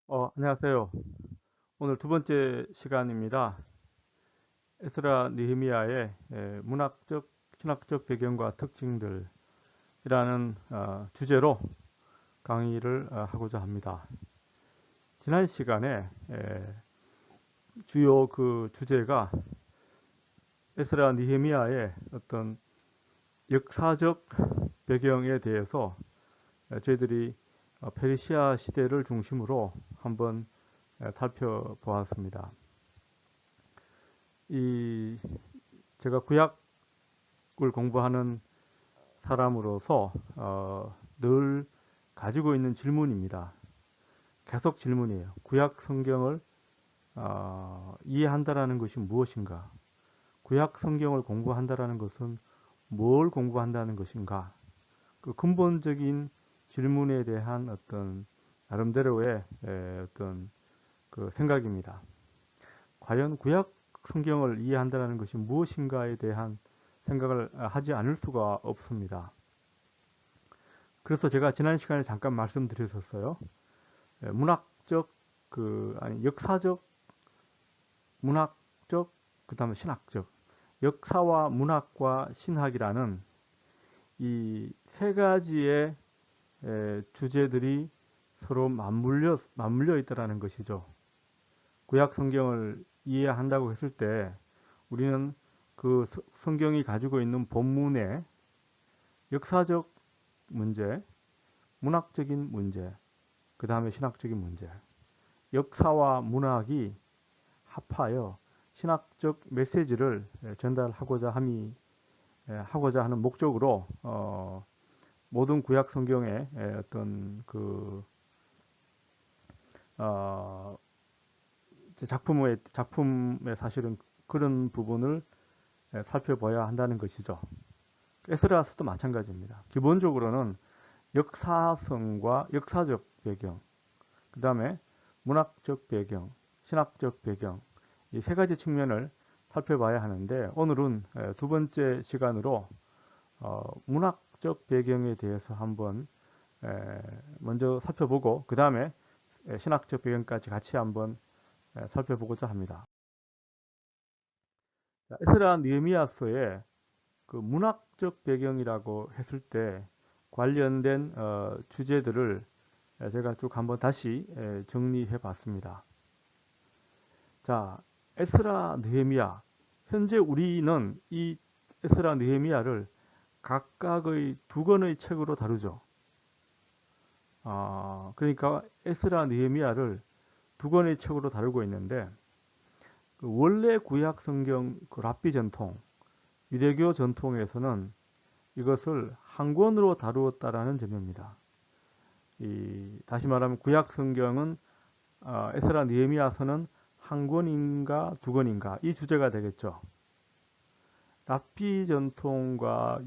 안녕하세요. 오늘 두 번째 시간입니다. 에스라 느헤미야의 문학적, 신학적 배경과 특징들이라는 주제로 강의를 하고자 합니다. 지난 시간에 주요 그 주제가 에스라 느헤미야의 어떤 역사적 배경에 대해서 저희들이 페르시아 시대를 중심으로 한번 살펴보았습니다. 이 제가 구약을 공부하는 사람으로서 늘 가지고 있는 질문입니다. 계속 질문이에요. 구약 성경을 이해한다라는 것이 무엇인가? 구약 성경을 공부한다라는 것은 뭘 공부한다는 것인가? 그 근본적인 질문에 대한 어떤 나름대로의 어떤 그 생각입니다. 과연 구약 성경을 이해한다는 것이 무엇인가에 대한 생각을 하지 않을 수가 없습니다. 그래서 제가 지난 시간에 잠깐 말씀드렸었어요. 문학적, 역사적, 문학적, 그 다음에 신학적. 역사와 문학과 신학이라는 이 세 가지의 주제들이 서로 맞물려 있다는 것이죠. 구약 성경을 이해한다고 했을 때 우리는 그 성경이 가지고 있는 본문의 역사적 문제, 문학적인 문제, 그 다음에 신학적인 문제, 역사와 문학이 합하여 신학적 메시지를 전달하고자 하고자 하는 목적으로 모든 구약 성경의 어떤 그 어, 작품의 사실은 그런 부분을 살펴봐야 한다는 것이죠. 에스라서도 마찬가지입니다. 기본적으로는 역사성과 역사적 배경, 그 다음에 문학적 배경, 신학적 배경, 이 세 가지 측면을 살펴봐야 하는데 오늘은 두 번째 시간으로 문학적 배경에 대해서 한번 먼저 살펴보고 그 다음에 신학적 배경까지 같이 한번 살펴보고자 합니다. 에스라 느헤미야서의 그 문학적 배경이라고 했을 때 관련된 주제들을 제가 쭉 한번 다시 정리해 봤습니다. 자, 에스라 느헤미야. 현재 우리는 이 에스라 느헤미야를 각각의 두 권의 책으로 다루죠. 그러니까 에스라 느헤미야를 두 권의 책으로 다루고 있는데 그 원래 구약 성경 그 랍비 전통, 유대교 전통에서는 이것을 한 권으로 다루었다라는 점입니다. 다시 말하면 구약 성경은 에스라 느헤미야서는 한 권인가 두 권인가 이 주제가 되겠죠. 랍비 전통과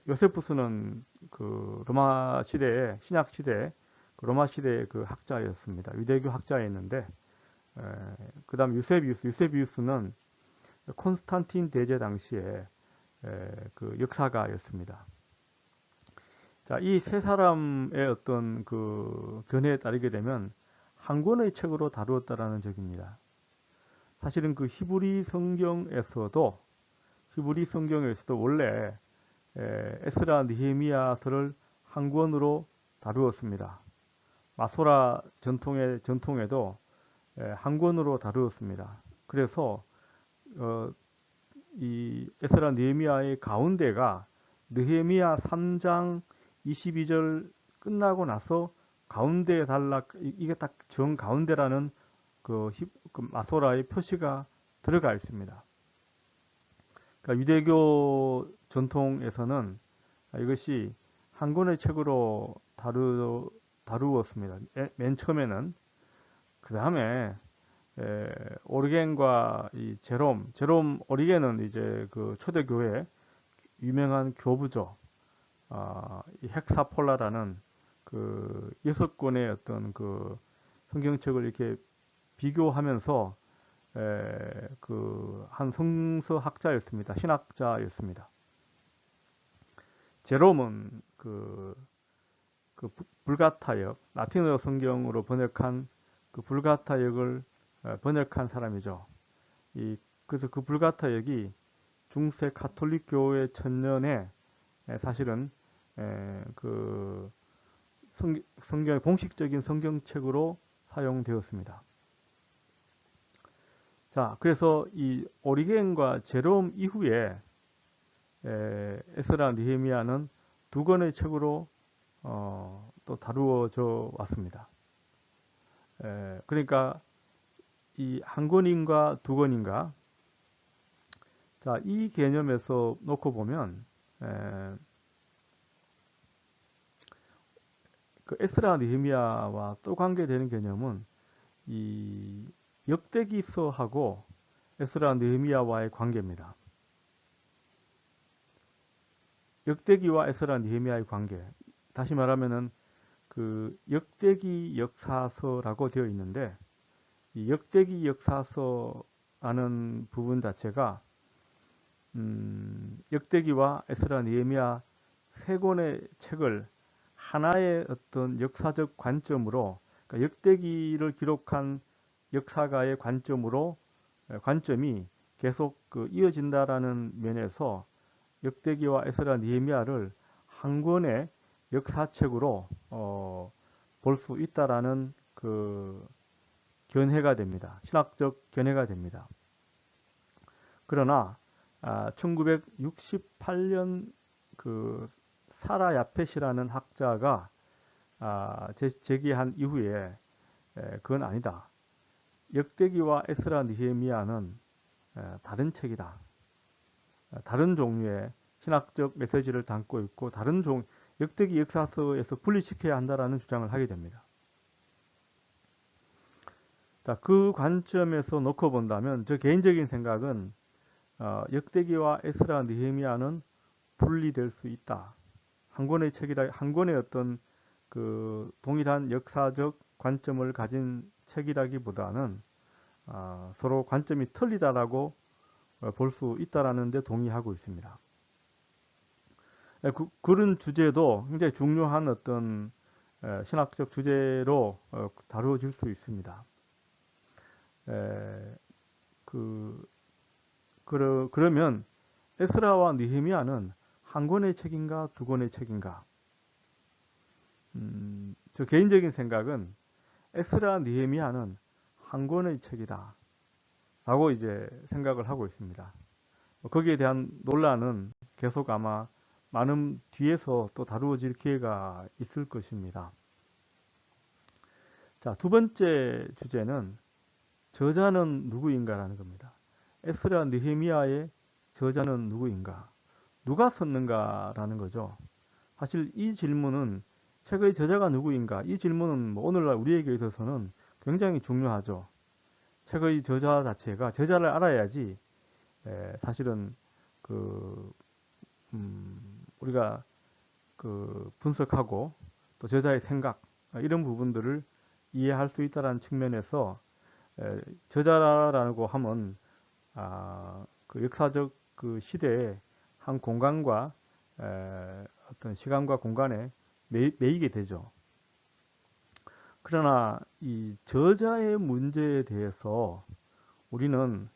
요세푸스는 그 로마 시대의 신약 시대 그 로마 시대의 그 학자였습니다. 유대교 학자였는데 그다음 유세비우스는 콘스탄틴 대제 당시에 그 역사가였습니다. 자, 이 세 사람의 어떤 그 견해에 따르게 되면 한 권의 책으로 다루었다라는 적입니다. 사실은 그 히브리 성경에서도 원래 에스라 느헤미야서를 한 권으로 다루었습니다. 마소라 전통에도 한 권으로 다루었습니다. 그래서 이 에스라 느헤미야의 가운데가 느헤미야 3장 22절 끝나고 나서 가운데에 이게 딱 정 가운데라는 그 마소라의 표시가 들어가 있습니다. 그러니까 유대교 전통에서는 이것이 한 권의 책으로 다루었습니다. 맨 처음에는. 그 다음에 오리겐과 이 제롬 오리겐은 이제 그 초대교회 유명한 교부죠. 이 헥사폴라라는 그 6권의 어떤 그 성경책을 이렇게 비교하면서 그 한 성서학자였습니다. 신학자였습니다. 제롬은 그 그 불가타역, 라틴어 성경으로 번역한 그 불가타역을 번역한 사람이죠. 그래서 그 불가타역이 중세 가톨릭 교회 천년에 사실은 그 성경의 공식적인 성경책으로 사용되었습니다. 자, 그래서 이 오리겐과 제롬 이후에 에스라 느헤미야는 두 권의 책으로 또 다루어져 왔습니다. 그러니까 이 한 권인가 두 권인가, 자, 이 개념에서 놓고 보면 그 에스라 느헤미야와 또 관계되는 개념은 이 역대기서하고 에스라 느헤미야와의 관계입니다. 역대기와 에스라 느헤미야의 관계, 다시 말하면은 그 역대기 역사서라고 되어 있는데, 이 역대기 역사서라는 부분 자체가 역대기와 에스라 느헤미야 세 권의 책을 하나의 어떤 역사적 관점으로, 그러니까 역대기를 기록한 역사가의 관점이 계속 그 이어진다라는 면에서 역대기와 에스라 느헤미야를 한 권의 역사책으로 볼 수 있다라는 그 견해가 됩니다. 신학적 견해가 됩니다. 그러나 1968년 그 사라 야펫이라는 학자가 제기한 이후에 그건 아니다. 역대기와 에스라 느헤미야는 다른 책이다. 다른 종류의 신학적 메시지를 담고 있고 다른 역대기 역사서에서 분리시켜야 한다라는 주장을 하게 됩니다. 자, 그 관점에서 놓고 본다면 저 개인적인 생각은 역대기와 에스라 느헤미야는 분리될 수 있다. 한 권의 책이라, 한 권의 어떤 그 동일한 역사적 관점을 가진 책이라기보다는 서로 관점이 틀리다라고 볼 수 있다라는 데 동의하고 있습니다. 그런 주제도 굉장히 중요한 어떤 신학적 주제로 다루어질 수 있습니다. 그러면 에스라와 느헤미야는 한 권의 책인가 두 권의 책인가? 저 개인적인 생각은 에스라 느헤미야는 한 권의 책이다 라고 이제 생각을 하고 있습니다. 거기에 대한 논란은 계속 아마 많은 뒤에서 또 다루어질 기회가 있을 것입니다. 자, 두 번째 주제는 저자는 누구인가라는 겁니다. 에스라 느헤미야의 저자는 누구인가? 누가 썼는가라는 거죠. 사실 이 질문은 책의 저자가 누구인가? 이 질문은 뭐 오늘날 우리에게 있어서는 굉장히 중요하죠. 책의 저자 자체가 저자를 알아야지 사실은 우리가 그 분석하고 또 저자의 생각 이런 부분들을 이해할 수 있다는 측면에서 저자라고 하면 그 역사적 그 시대의 한 공간과 어떤 시간과 공간에 매이게 되죠. 그러나 이 저자의 문제에 대해서 우리는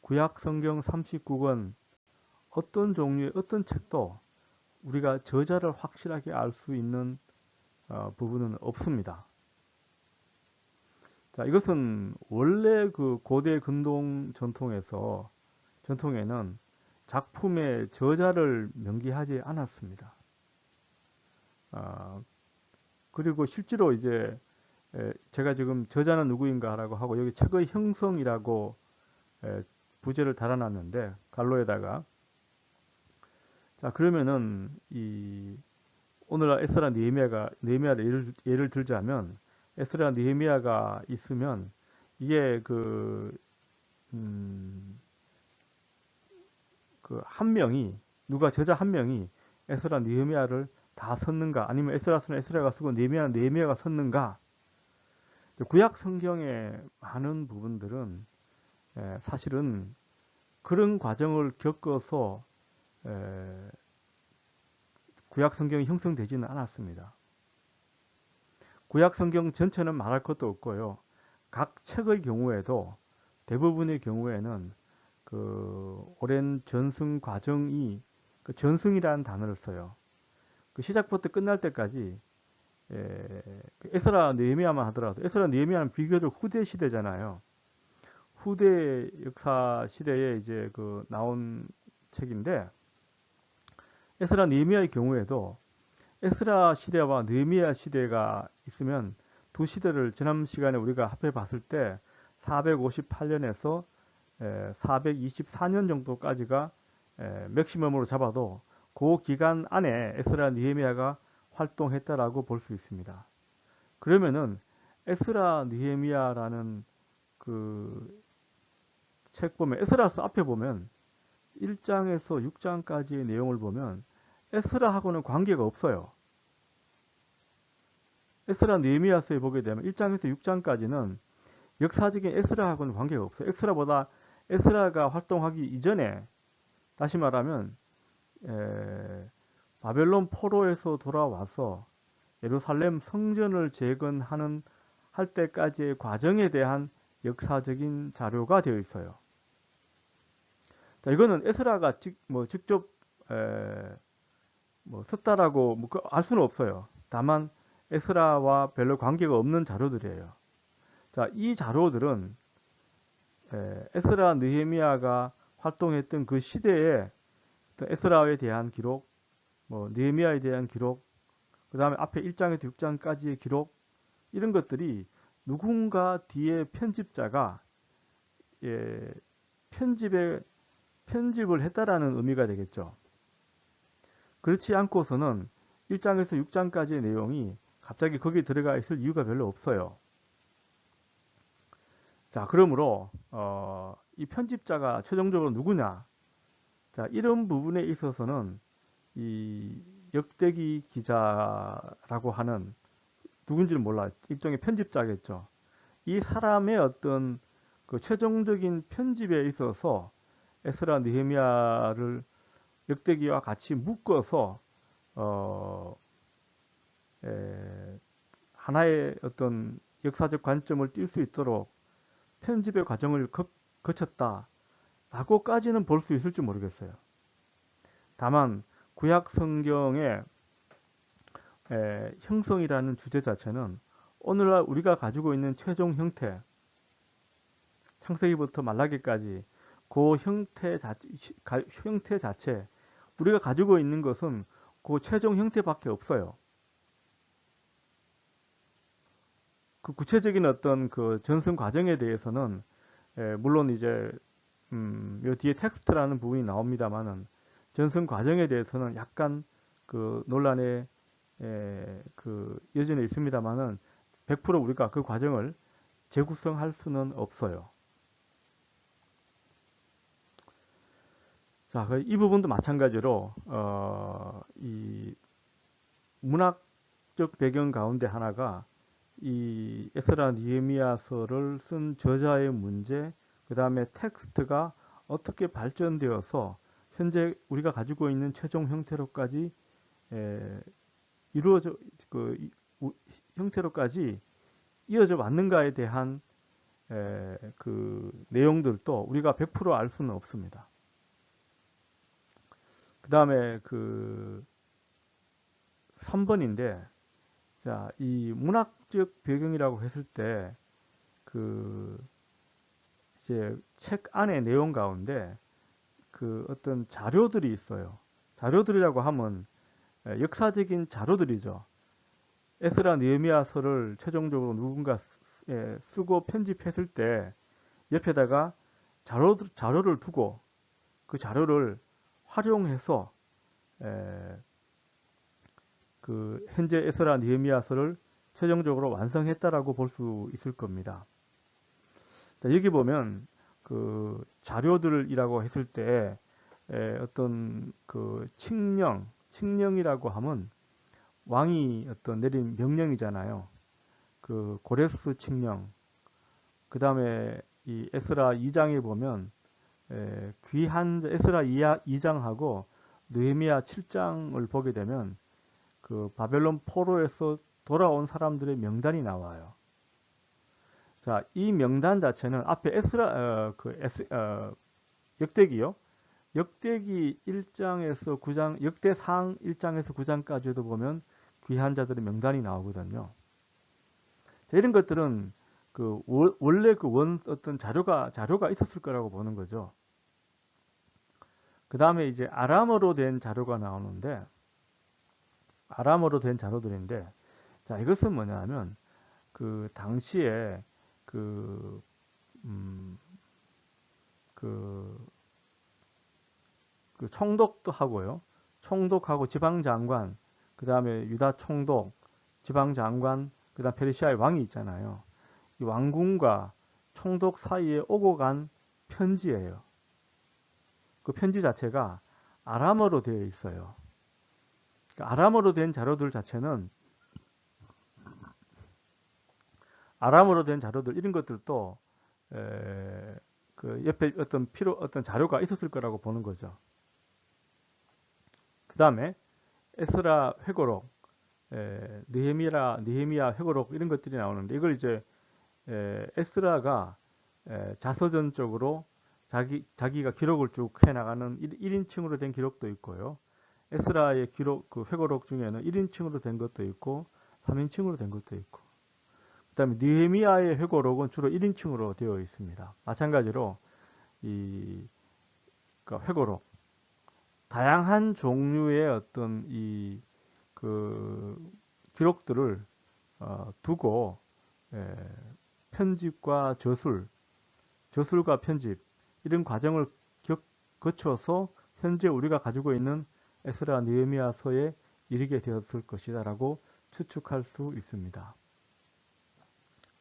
구약 성경 39권 어떤 종류의 어떤 책도 우리가 저자를 확실하게 알 수 있는 부분은 없습니다. 자, 이것은 원래 그 고대 근동 전통에는 작품의 저자를 명기하지 않았습니다. 그리고 실제로 이제 제가 지금 저자는 누구인가라고 하고 여기 책의 형성이라고 부제를 달아놨는데 갈로에다가, 자, 그러면은 이 오늘날 에스라 느헤미야를 예를 들자면 에스라 느헤미야가 있으면 이게 한 명이 저자 한 명이 에스라 느헤미야를 다 썼는가, 아니면 에스라서는 에스라가 쓰고 느헤미야는 느헤미야가 썼는가? 구약 성경의 많은 부분들은 사실은 그런 과정을 겪어서 구약 성경이 형성되지는 않았습니다. 구약 성경 전체는 말할 것도 없고요. 각 책의 경우에도 대부분의 경우에는 그 오랜 전승 과정이 그 전승이라는 단어를 써요. 그 시작부터 끝날 때까지 그 에스라 느헤미야만 하더라도 에스라 느헤미야는 비교적 후대 시대잖아요. 후대 역사 시대에 이제 그 나온 책인데 에스라 느헤미야의 경우에도 에스라 시대와 느헤미야 시대가 있으면 두 시대를 지난 시간에 우리가 합해 봤을 때 458년에서 424년 정도까지가 맥시멈으로 잡아도 그 기간 안에 에스라 느헤미야가 활동했다라고 볼 수 있습니다. 그러면은 에스라 느헤미야라는 그 책 보면 에스라서 앞에 보면 1장에서 6장까지의 내용을 보면 에스라하고는 관계가 없어요. 에스라 느헤미야서에 보게 되면 1장에서 6장까지는 역사적인 에스라하고는 관계가 없어요. 에스라가 활동하기 이전에 다시 말하면 바벨론 포로에서 돌아와서 예루살렘 성전을 재건하는 할 때까지의 과정에 대한 역사적인 자료가 되어 있어요. 자, 이거는 에스라가 직접 썼다라고 알 수는 없어요. 다만 에스라와 별로 관계가 없는 자료들이에요. 자, 이 자료들은 에스라 느헤미야가 활동했던 그 시대에 에스라에 대한 기록, 느헤미야에 대한 기록, 그 다음에 앞에 1장에서 6장까지의 기록, 이런 것들이 누군가 뒤에 편집자가 편집을 했다라는 의미가 되겠죠. 그렇지 않고서는 1장에서 6장까지의 내용이 갑자기 거기에 들어가 있을 이유가 별로 없어요. 자, 그러므로 이 편집자가 최종적으로 누구냐? 자, 이런 부분에 있어서는 이 역대기 기자라고 하는 누군지는 몰라. 일종의 편집자겠죠. 이 사람의 어떤 그 최종적인 편집에 있어서 에스라 느헤미야를 역대기와 같이 묶어서 하나의 어떤 역사적 관점을 띌 수 있도록 편집의 과정을 거쳤다라고까지는 볼 수 있을지 모르겠어요. 다만 구약 성경의 형성이라는 주제 자체는 오늘날 우리가 가지고 있는 최종 형태, 창세기부터 말라기까지 그 형태 자체, 우리가 가지고 있는 것은 그 최종 형태밖에 없어요. 그 구체적인 어떤 그 전승 과정에 대해서는 물론 이제 요 뒤에 텍스트라는 부분이 나옵니다만은 전승 과정에 대해서는 약간 그 논란의 그 여전히 있습니다만은 100% 우리가 그 과정을 재구성할 수는 없어요. 자, 이 부분도 마찬가지로 이 문학적 배경 가운데 하나가 이 에스라 느헤미야서를 쓴 저자의 문제, 그 다음에 텍스트가 어떻게 발전되어서 현재 우리가 가지고 있는 최종 형태로까지 이루어져 형태로까지 이어져 왔는가에 대한 그 내용들도 우리가 100% 알 수는 없습니다. 그 다음에 그 3번인데, 자, 이 문학적 배경이라고 했을 때, 그, 이제 책 안의 내용 가운데 그 어떤 자료들이 있어요. 자료들이라고 하면 역사적인 자료들이죠. 에스라 느헤미야서를 최종적으로 누군가 쓰고 편집했을 때 옆에다가 자료를 두고 그 자료를 활용해서 그 현재 에스라 느헤미야서를 최종적으로 완성했다라고 볼 수 있을 겁니다. 자, 여기 보면 그 자료들이라고 했을 때 어떤 그 칙령이라고 하면 왕이 어떤 내린 명령이잖아요. 그 고레스 칙령. 그 다음에 이 에스라 2장에 보면 귀한 에스라 2장하고 느헤미야 7장을 보게 되면 그 바벨론 포로에서 돌아온 사람들의 명단이 나와요. 자, 이 명단 자체는 앞에 역대기요. 역대기 1장에서 9장, 역대상 1장에서 9장까지도 보면 귀한 자들의 명단이 나오거든요. 자, 이런 것들은 원래 어떤 자료가 있었을 거라고 보는 거죠. 그 다음에 이제 아람어로 된 자료가 나오는데, 아람어로 된 자료들인데, 자, 이것은 뭐냐면, 당시에, 그, 음, 그, 총독도 하고요. 총독하고 지방장관, 그 다음에 유다 총독, 지방장관, 그 다음 페르시아의 왕이 있잖아요. 이 왕궁과 총독 사이에 오고 간 편지예요. 그 편지 자체가 아람어로 되어 있어요. 아람어로 된 자료들 자체는 아람어로 된 자료들 이런 것들도 옆에 어떤 자료가 있었을 거라고 보는 거죠. 그 다음에 에스라 회고록, 느헤미야 회고록 이런 것들이 나오는데 이걸 이제 에스라가 자서전적으로 자기가 기록을 쭉 해나가는 1인칭으로 된 기록도 있고요. 에스라의 회고록 중에는 1인칭으로 된 것도 있고 3인칭으로 된 것도 있고 그 다음에 느헤미야의 회고록은 주로 1인칭으로 되어 있습니다. 마찬가지로 회고록 다양한 종류의 어떤 기록들을 두고 편집과 저술과 편집 이런 과정을 거쳐서 현재 우리가 가지고 있는 에스라 느헤미야서에 이르게 되었을 것이다라고 추측할 수 있습니다.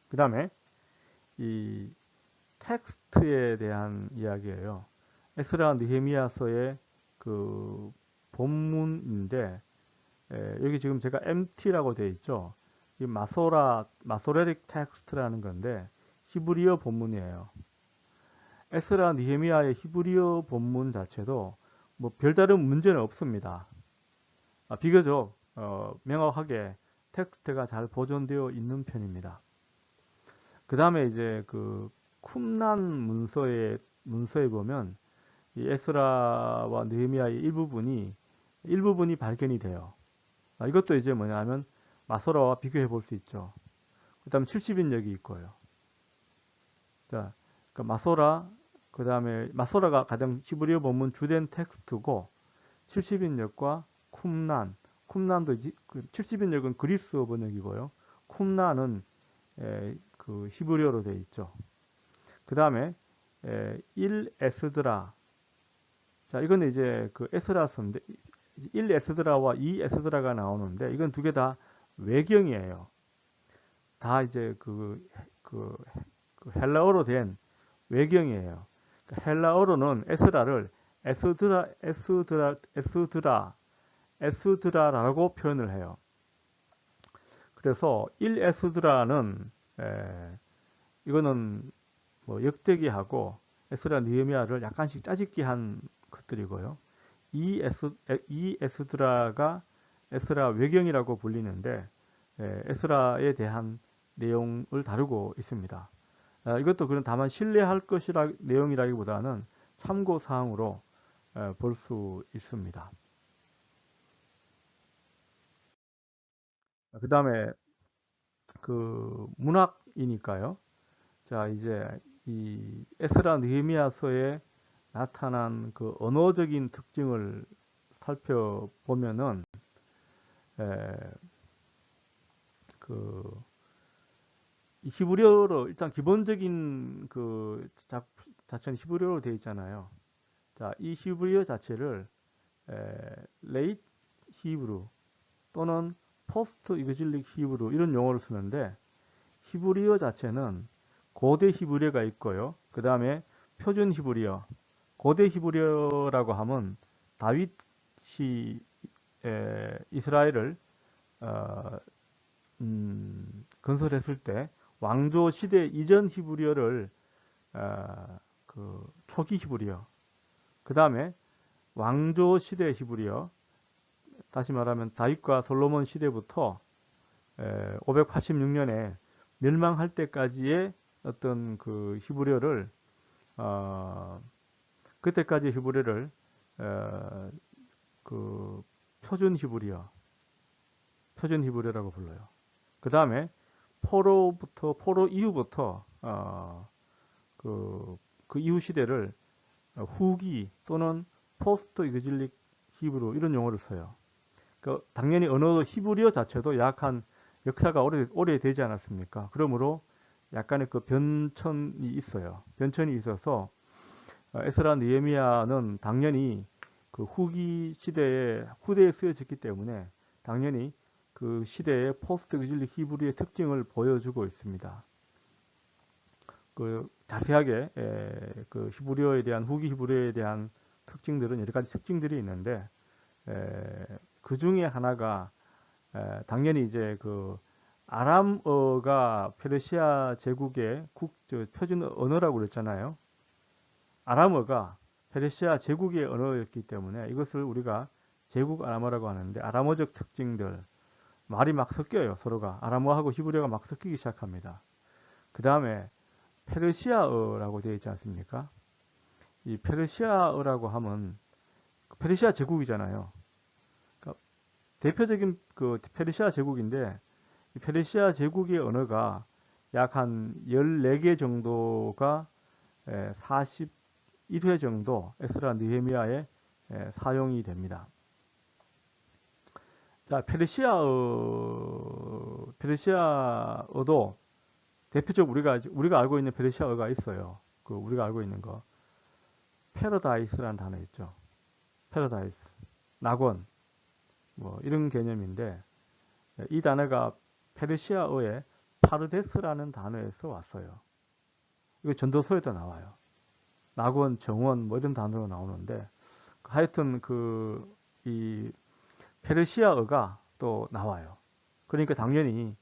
그 다음에 이 텍스트에 대한 이야기예요. 에스라 느헤미야서의 본문인데 여기 지금 제가 MT라고 되어 있죠. 이 마소레릭 텍스트라는 건데 히브리어 본문이에요. 에스라 느헤미야의 히브리어 본문 자체도 뭐 별다른 문제는 없습니다. 비교적 명확하게 텍스트가 잘 보존되어 있는 편입니다. 그 다음에 이제 쿰란 문서에 보면 이 에스라와 느헤미야의 일부분이 발견이 돼요. 이것도 이제 뭐냐면 마소라와 비교해 볼 수 있죠. 그 다음에 70인역이 있고요. 자, 그 다음에 마소라가 가장 히브리어 본문 주된 텍스트고 70인역과 쿰란도 70인역은 그리스어 번역이고요. 쿰란은 히브리어로 되어 있죠. 그 다음에 1에스드라. 자, 이건 이제 에스라서인데 1에스드라와 2에스드라가 나오는데 이건 두 개 다 외경이에요. 다 이제 헬라어로 된 외경이에요. 헬라어로는 에스라를 에스드라라고 표현을 해요. 그래서 1에스드라는 이거는 뭐 역대기하고 에스라 느헤미야를 약간씩 짜집기 한 것들이고요. 이 에스드라가 에스라 외경이라고 불리는데 에스라에 대한 내용을 다루고 있습니다. 이것도 그런 다만 신뢰할 것이라 내용이라기보다는 참고 사항으로 볼 수 있습니다. 그 다음에 문학이니까요. 자, 이제 이 에스라 느헤미야서에 나타난 언어적인 특징을 살펴보면은 히브리어로 일단 기본적인 자체는 히브리어로 되어 있잖아요. 자, 이 히브리어 자체를 레이트 히브루 또는 포스트 이그질릭 히브루 이런 용어를 쓰는데 히브리어 자체는 고대 히브리어가 있고요. 그 다음에 표준 히브리어. 고대 히브리어라고 하면 다윗이 이스라엘을 건설했을 때 왕조 시대 이전 히브리어를 초기 히브리어. 그 다음에 왕조 시대 히브리어. 다시 말하면 다윗과 솔로몬 시대부터 586년에 멸망할 때까지의 어떤 그 히브리어를 그때까지 히브리어를 그 표준 히브리어라고 불러요. 그 다음에 포로 이후부터 그 이후 시대를 후기 또는 포스트 이그질릭 히브리 이런 용어를 써요. 당연히 언어 히브리어 자체도 약한 역사가 오래되지 않았습니까? 그러므로 약간의 그 변천이 있어요. 변천이 있어서 에스라 느헤미야는 당연히 그 후대에 쓰여졌기 때문에 당연히 그 시대의 포스트 그질릭 히브리의 특징을 보여주고 있습니다. 그 자세하게 그 히브리어에 대한 후기 히브리어에 대한 특징들은 여러 가지 특징들이 있는데 그 중에 하나가 당연히 이제 그 아람어가 페르시아 제국의 표준 언어라고 그랬잖아요. 아람어가 페르시아 제국의 언어였기 때문에 이것을 우리가 제국 아람어라고 하는데 아람어적 특징들 말이 막 섞여요. 서로가 아람어하고 히브리어가 막 섞이기 시작합니다. 그 다음에 페르시아어라고 되어 있지 않습니까? 이 페르시아어라고 하면 페르시아 제국이잖아요. 그러니까 대표적인 그 페르시아 제국인데 이 페르시아 제국의 언어가 약 한 14개 정도가 41회 정도 에스라 느헤미야에 사용이 됩니다. 자, 페르시아어도 대표적으로 우리가 알고 있는 페르시아어가 있어요. 그 우리가 알고 있는 거 패러다이스라는 단어 있죠. 패러다이스, 낙원, 뭐 이런 개념인데 이 단어가 페르시아어의 파르데스라는 단어에서 왔어요. 이거 전도서에도 나와요. 낙원, 정원 뭐 이런 단어로 나오는데 하여튼 이 페르시아어가 또 나와요. 그러니까 당연히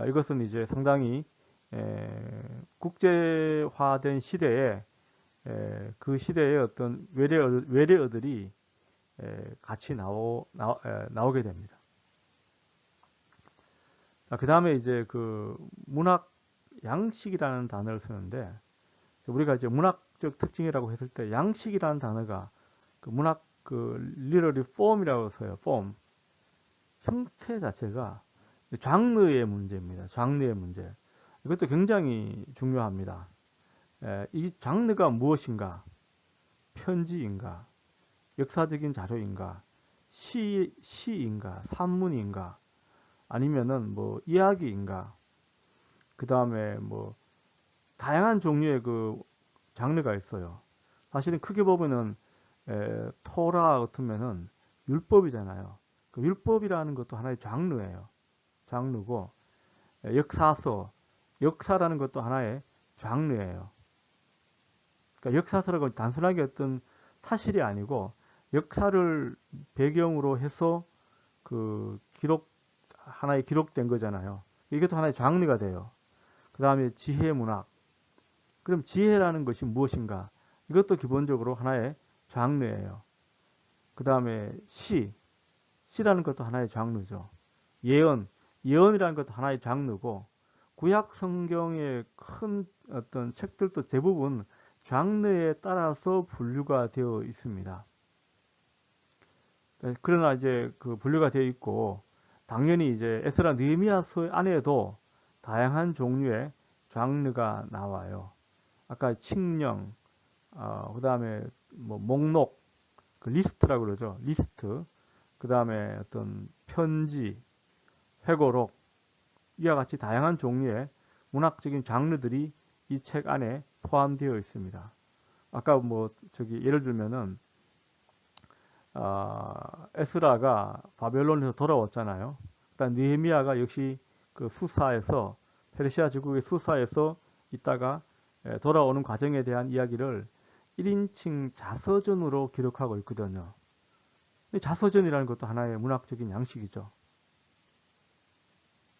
이것은 이제 상당히 국제화된 시대에 그 시대의 어떤 외래어들이 같이 나오게 됩니다. 그 다음에 이제 그 문학 양식이라는 단어를 쓰는데 우리가 이제 문학적 특징이라고 했을 때 양식이라는 단어가 그 문학 literary form이라고 써요. form. 형태 자체가 장르의 문제입니다. 장르의 문제. 이것도 굉장히 중요합니다. 이 장르가 무엇인가? 편지인가? 역사적인 자료인가? 시인가? 산문인가? 아니면은 뭐 이야기인가? 그 다음에 뭐 다양한 종류의 그 장르가 있어요. 사실은 크게 보면은 토라 같으면은 율법이잖아요. 그 율법이라는 것도 하나의 장르예요. 장르고 역사라는 것도 하나의 장르예요. 그러니까 역사서라고 단순하게 어떤 사실이 아니고 역사를 배경으로 해서 하나의 기록된 거잖아요. 이것도 하나의 장르가 돼요. 그 다음에 지혜 문학. 그럼 지혜라는 것이 무엇인가? 이것도 기본적으로 하나의 장르예요. 그 다음에 시라는 것도 하나의 장르죠. 예언이라는 것도 하나의 장르고, 구약 성경의 큰 어떤 책들도 대부분 장르에 따라서 분류가 되어 있습니다. 그러나 이제 그 분류가 되어 있고, 당연히 이제 에스라 느헤미야서 안에도 다양한 종류의 장르가 나와요. 아까 칙령, 그 다음에 뭐 목록, 그 리스트라고 그러죠. 리스트. 그 다음에 어떤 편지, 회고록, 이와 같이 다양한 종류의 문학적인 장르들이 이 책 안에 포함되어 있습니다. 아까 뭐 예를 들면은 에스라가 바벨론에서 돌아왔잖아요. 그다음 느헤미야가 역시 그 페르시아 제국의 수사에서 있다가 돌아오는 과정에 대한 이야기를 1인칭 자서전으로 기록하고 있거든요. 자서전이라는 것도 하나의 문학적인 양식이죠.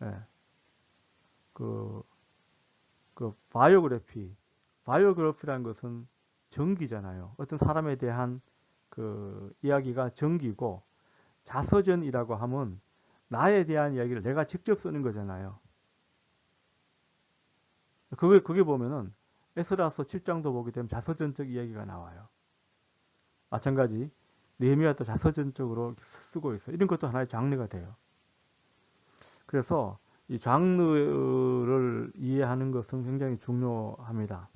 예. 바이오그래피라는 것은 전기잖아요. 어떤 사람에 대한 그 이야기가 전기고, 자서전이라고 하면 나에 대한 이야기를 내가 직접 쓰는 거잖아요. 그게 보면은 에스라서 7장도 보게 되면 자서전적 이야기가 나와요. 마찬가지 느헤미야도 자서전적으로 쓰고 있어요. 이런 것도 하나의 장르가 돼요. 그래서 이 장르를 이해하는 것은 굉장히 중요합니다.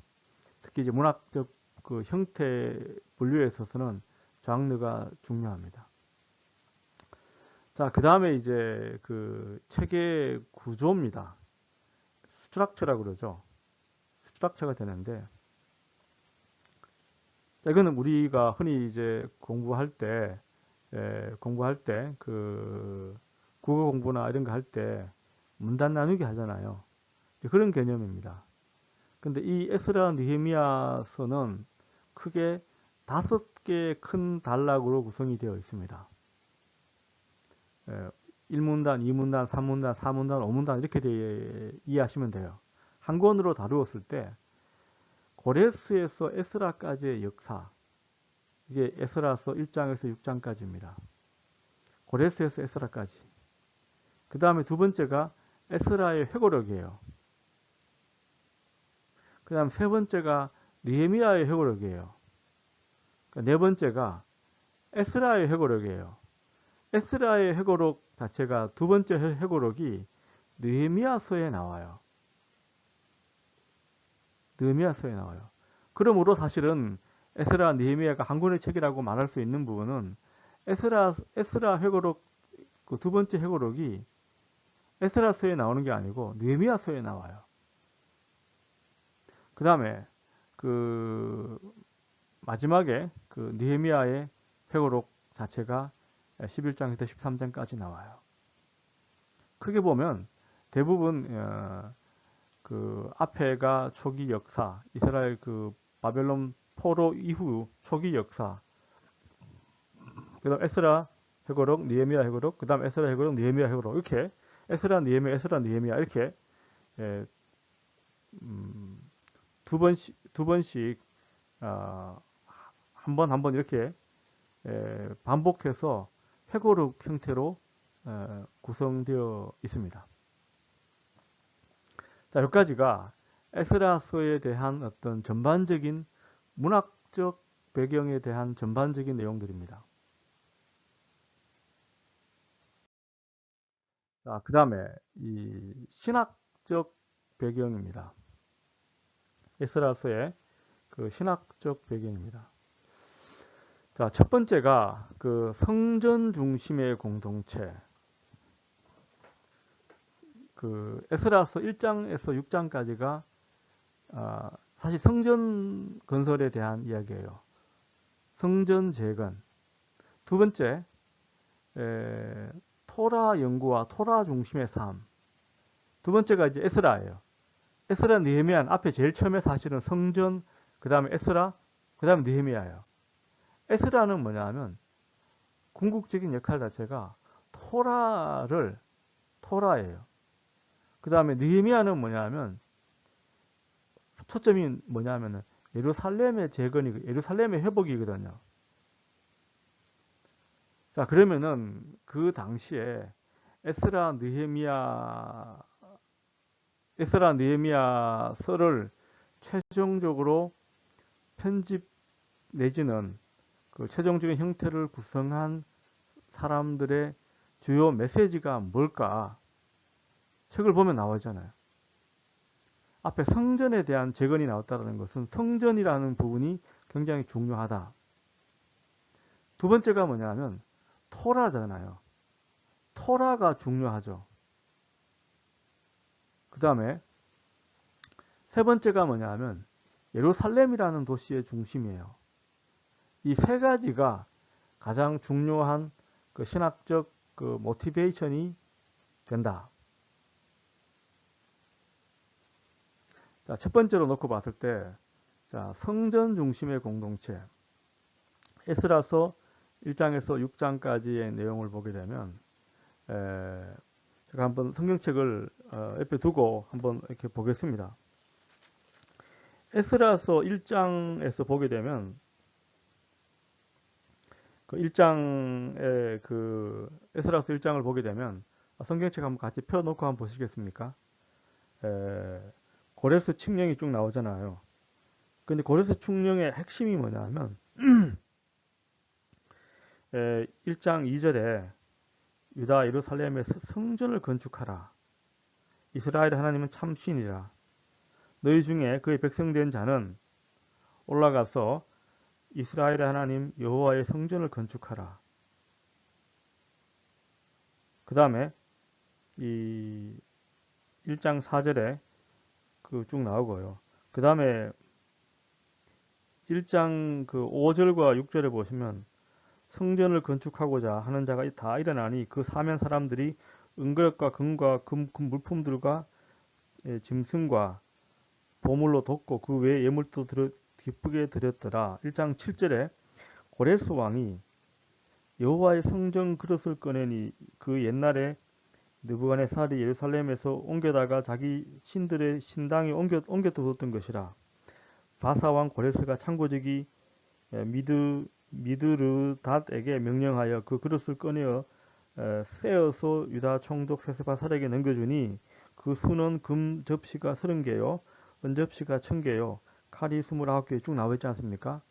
특히 이제 문학적 그 형태 분류에 있어서는 장르가 중요합니다. 자, 그 다음에 이제 그 책의 구조입니다. 스트럭처라고 그러죠. 스트럭처가 되는데, 자, 이거는 우리가 흔히 이제 공부할 때, 그, 국어 공부나 이런 거 할 때, 문단 나누기 하잖아요. 그런 개념입니다. 근데 이 에스라 느헤미야서는 크게 5개의 큰 단락으로 구성이 되어 있습니다. 1문단, 2문단, 3문단, 4문단, 5문단 이렇게 이해하시면 돼요. 한 권으로 다루었을 때 고레스에서 에스라까지의 역사, 이게 에스라서 1장에서 6장까지입니다. 고레스에서 에스라까지. 그 다음에 두 번째가 에스라의 회고록이에요. 그 다음 세 번째가 느헤미야의 회고록이에요. 네 번째가 에스라의 회고록이에요. 에스라의 회고록 자체가 두 번째 회고록이 느헤미야서에 나와요. 느헤미야서에 나와요. 그러므로 사실은 에스라, 느헤미야가 한 권의 책이라고 말할 수 있는 부분은 에스라 회고록 그 두 번째 회고록이 에스라서에 나오는 게 아니고 느헤미야서에 나와요. 그 다음에 그 마지막에 그 느헤미야의 회고록 자체가 11장에서 13장까지 나와요. 크게 보면 대부분 그 앞에가 초기 역사, 이스라엘 그 바벨론 포로 이후 초기 역사, 그다음 에스라 회고록, 느헤미야 회고록, 그다음 에스라 회고록, 느헤미야 회고록 이렇게 에스라, 느헤미야 이렇게 예, 두 번씩 한 번 이렇게 반복해서 회고록 형태로 구성되어 있습니다. 자, 여기까지가 에스라서에 대한 어떤 전반적인 문학적 배경에 대한 전반적인 내용들입니다. 자, 그 다음에 이 신학적 배경입니다. 에스라서의 그 신학적 배경입니다. 자, 첫 번째가 그 성전 중심의 공동체. 그 에스라서 1장에서 6장까지가 사실 성전 건설에 대한 이야기예요. 성전 재건. 두 번째, 토라 연구와 토라 중심의 삶. 두 번째가 이제 에스라예요. 에스라, 느헤미야는 앞에 제일 처음에 사실은 성전, 그 다음에 에스라, 그 다음에 느헤미야예요. 에스라는 뭐냐 하면 궁극적인 역할 자체가 토라예요. 그 다음에 느헤미야는 뭐냐 하면 초점이 뭐냐 하면은 예루살렘의 재건이, 예루살렘의 회복이거든요. 자, 그러면은 그 당시에 에스라, 느헤미야서를 최종적으로 편집 내지는 그 최종적인 형태를 구성한 사람들의 주요 메시지가 뭘까? 책을 보면 나오잖아요. 앞에 성전에 대한 재건이 나왔다는 것은 성전이라는 부분이 굉장히 중요하다. 두 번째가 뭐냐면 토라잖아요. 토라가 중요하죠. 그 다음에 세 번째가 뭐냐면 예루살렘이라는 도시의 중심이에요. 이 세 가지가 가장 중요한 그 신학적 그 모티베이션이 된다. 자, 첫 번째로 놓고 봤을 때, 자, 성전 중심의 공동체. 에스라서 1장에서 6장까지의 내용을 보게 되면, 제가 한번 성경책을 옆에 두고 한번 이렇게 보겠습니다. 에스라서 1장에서 보게 되면, 그 1장의 그 에스라서 1장을 보게 되면 성경책 한번 같이 펴놓고 한번 보시겠습니까? 고레스 칙령이 쭉 나오잖아요. 근데 고레스 칙령의 핵심이 뭐냐면 1장 2절에 유다 예루살렘에서 성전을 건축하라. 이스라엘 하나님은 참 신이라. 너희 중에 그의 백성된 자는 올라가서 이스라엘의 하나님 여호와의 성전을 건축하라. 그 다음에 이 1장 4절에 그 쭉 나오고요. 그 다음에 1장 그 5절과 6절에 보시면 성전을 건축하고자 하는 자가 다 일어나니 그 사면 사람들이 은것과 금과 금 물품들과 짐승과 보물로 돋고 그 외에 예물도 기쁘게 드렸더라. 1장 7절에 고레스 왕이 여호와의 성전 그릇을 꺼내니 그 옛날에 느부갓네살이 예루살렘에서 옮겨다가 자기 신들의 신당에 옮겨두었던 것이라. 바사왕 고레스가 창고지기 미드르닷에게 명령하여 그 그릇을 꺼내어 세어서 유다 총독 세스바살에게 넘겨주니 그 수는 금 접시가 30개요 은 접시가 1000개요 칼이 29개 쭉 나와 있지 않습니까?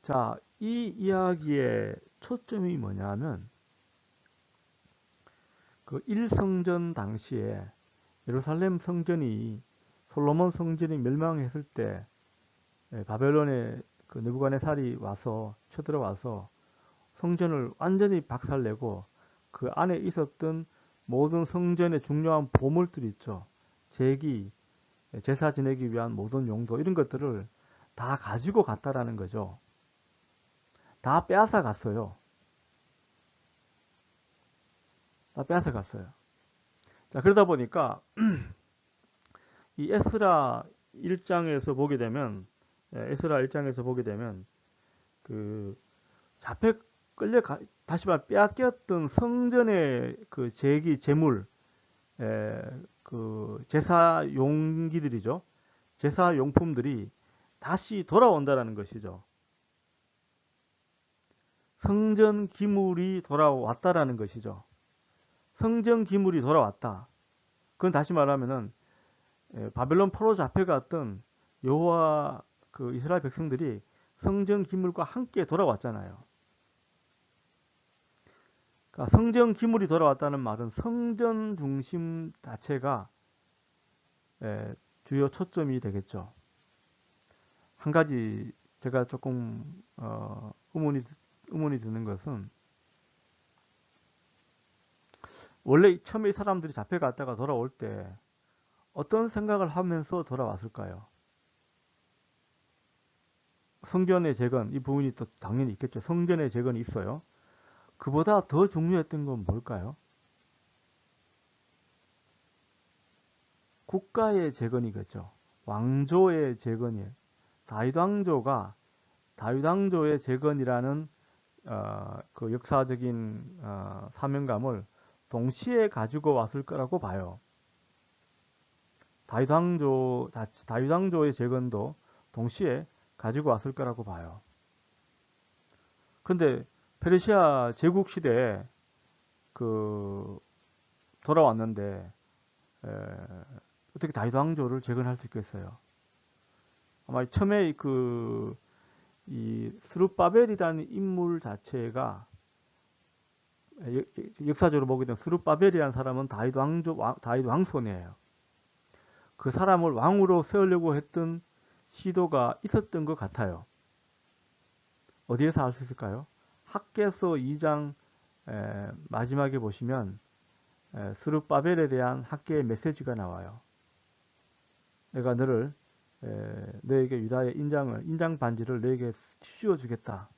자, 이 이야기의 초점이 뭐냐면 그 1성전 당시에 예루살렘 성전이 솔로몬 성전이 멸망했을 때 바벨론의 그 느부갓네살이 와서 쳐들어와서 성전을 완전히 박살내고 그 안에 있었던 모든 성전의 중요한 보물들 있죠. 제기, 제사 지내기 위한 모든 용도 이런 것들을 다 가지고 갔다라는 거죠. 다 빼앗아 갔어요. 다 빼앗아 갔어요. 자, 그러다 보니까 이 에스라 1장에서 보게 되면 그 잡혀 다시 말 빼앗겼던 성전의 그 제기 제물 그 제사 용기들이죠. 제사 용품들이 다시 돌아온다라는 것이죠. 성전 기물이 돌아왔다라는 것이죠. 성전 기물이 돌아왔다. 그건 다시 말하면은 바벨론 포로 잡혀갔던 여호와 그 이스라엘 백성들이 성전 기물과 함께 돌아왔잖아요. 그러니까 성전 기물이 돌아왔다는 말은 성전 중심 자체가 주요 초점이 되겠죠. 한 가지 제가 조금 의문이 드는 것은 원래 처음에 이 사람들이 잡혀갔다가 돌아올 때 어떤 생각을 하면서 돌아왔을까요? 성전의 재건, 이 부분이 또 당연히 있겠죠. 성전의 재건이 있어요. 그보다 더 중요했던 건 뭘까요? 국가의 재건이겠죠. 왕조의 재건이에요. 다윗 왕조의 재건이라는 그 역사적인 사명감을 동시에 가지고 왔을 거라고 봐요. 다윗 왕조의 재건도 동시에 가지고 왔을 거라고 봐요. 근데 페르시아 제국 시대에 그 돌아왔는데 어떻게 다윗 왕조를 재건할 수 있겠어요? 아마 처음에 이 스룹바벨이라는 인물 자체가 역사적으로 보게 되면 스룹바벨이라는 사람은 다윗 왕손이에요. 그 사람을 왕으로 세우려고 했던 시도가 있었던 것 같아요. 어디에서 알 수 있을까요? 학개서 2장 마지막에 보시면 스룹바벨에 대한 학개의 메시지가 나와요. 내가 너에게 유다의 인장 반지를 너에게 씌워주겠다.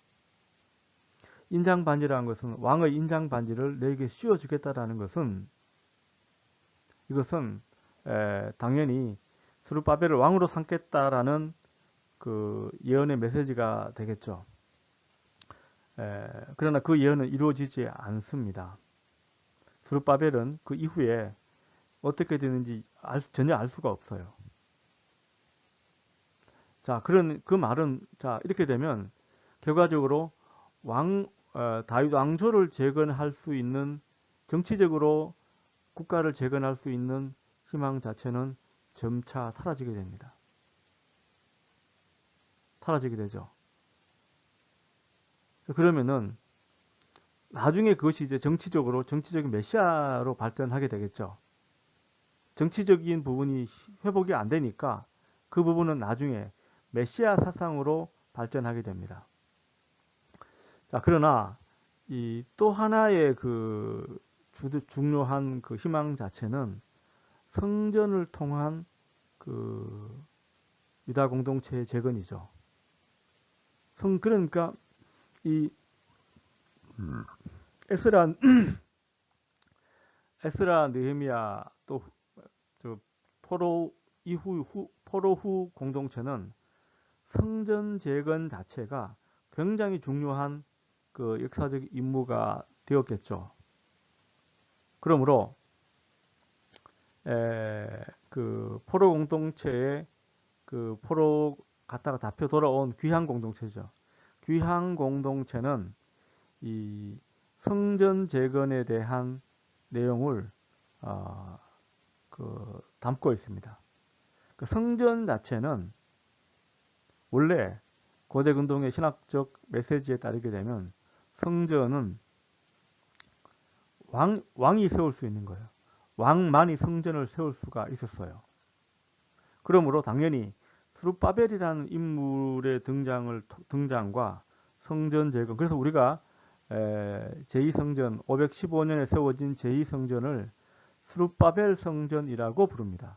인장 반지라는 것은 왕의 인장 반지를 너에게 씌워주겠다라는 것은 이것은 당연히 스룹바벨을 왕으로 삼겠다라는 그 예언의 메시지가 되겠죠. 그러나 그 예언은 이루어지지 않습니다. 스룹바벨은 그 이후에 어떻게 되는지 전혀 알 수가 없어요. 자, 그 말은, 자, 이렇게 되면, 결과적으로 다윗 왕조를 재건할 수 있는, 정치적으로 국가를 재건할 수 있는 희망 자체는 점차 사라지게 됩니다. 사라지게 되죠. 그러면은 나중에 그것이 이제 정치적인 메시아로 발전하게 되겠죠. 정치적인 부분이 회복이 안 되니까 그 부분은 나중에 메시아 사상으로 발전하게 됩니다. 자, 그러나 이 또 하나의 그 중요한 그 희망 자체는 성전을 통한 그 유다 공동체의 재건이죠. 그러니까 이 에스라 에스라 느헤미야 또 저 포로 후 공동체는 성전 재건 자체가 굉장히 중요한 그 역사적 임무가 되었겠죠. 그러므로 그 포로 공동체의 그 포로 갔다가 잡혀 돌아온 귀향 공동체죠. 귀향 공동체는 이 성전 재건에 대한 내용을 담고 있습니다. 그 성전 자체는 원래 고대 근동의 신학적 메시지에 따르게 되면 성전은 왕이 세울 수 있는 거예요. 왕만이 성전을 세울 수가 있었어요. 그러므로 당연히 스룹바벨이라는 인물의 등장과 성전 재건, 그래서 우리가 제2성전 515년에 세워진 제2성전을 스룹바벨 성전이라고 부릅니다.